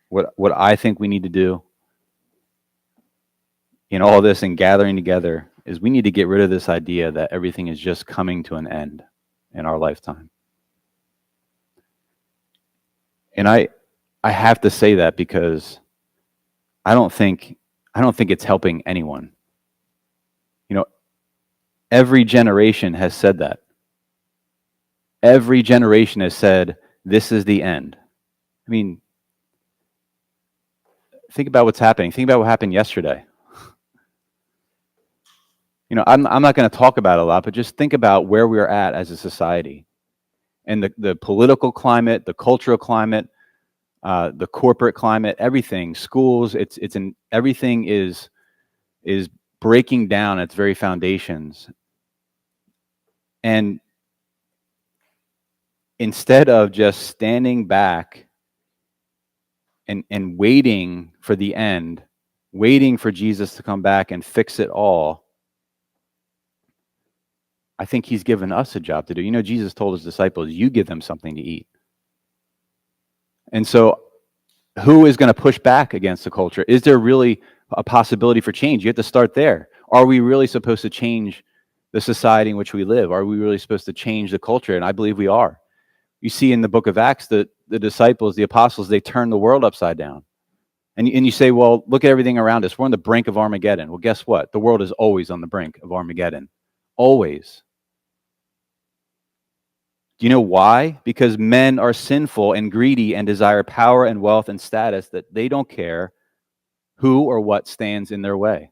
What I think we need to do in all this and gathering together is we need to get rid of this idea that everything is just coming to an end in our lifetime. And I have to say that because I don't think it's helping anyone. You know, every generation has said that. Every generation has said this is the end. I mean, think about what's happening. Think about what happened yesterday. You know, I'm not going to talk about it a lot, but just think about where we're at as a society and the political climate, the cultural climate, the corporate climate, everything, schools. Everything is breaking down its very foundations. And instead of just standing back and waiting for the end, waiting for Jesus to come back and fix it all, I think he's given us a job to do. You know, Jesus told his disciples, you give them something to eat. And so who is going to push back against the culture? Is there really a possibility for change? You have to start there. Are we really supposed to change the society in which we live? Are we really supposed to change the culture? And I believe we are. You see in the book of Acts, the disciples, the apostles, they turned the world upside down. And you say, well, look at everything around us. We're on the brink of Armageddon. Well, guess what? The world is always on the brink of Armageddon. Always. Do you know why? Because men are sinful and greedy and desire power and wealth and status that they don't care who or what stands in their way.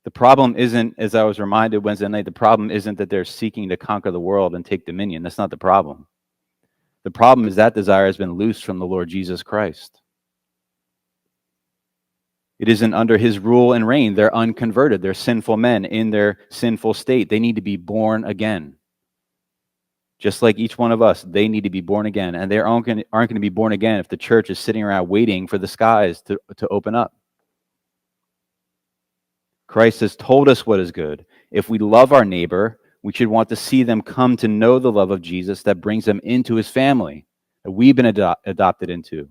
The problem isn't, as I was reminded Wednesday night, the problem isn't that they're seeking to conquer the world and take dominion. That's not the problem. The problem is that desire has been loosed from the Lord Jesus Christ. It isn't under his rule and reign. They're unconverted. They're sinful men in their sinful state. They need to be born again. Just like each one of us, they need to be born again. And they aren't going to be born again if the church is sitting around waiting for the skies to open up. Christ has told us what is good. If we love our neighbor, we should want to see them come to know the love of Jesus that brings them into his family, that we've been adopted into.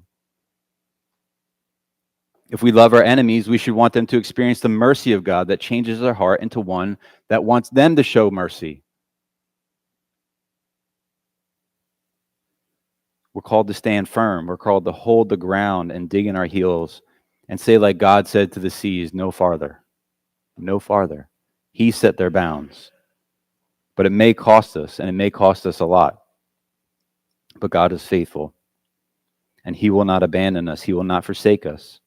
If we love our enemies, we should want them to experience the mercy of God that changes their heart into one that wants them to show mercy. We're called to stand firm. We're called to hold the ground and dig in our heels and say, like God said to the seas, no farther. No farther. He set their bounds. But it may cost us, and it may cost us a lot. But God is faithful, and he will not abandon us. He will not forsake us.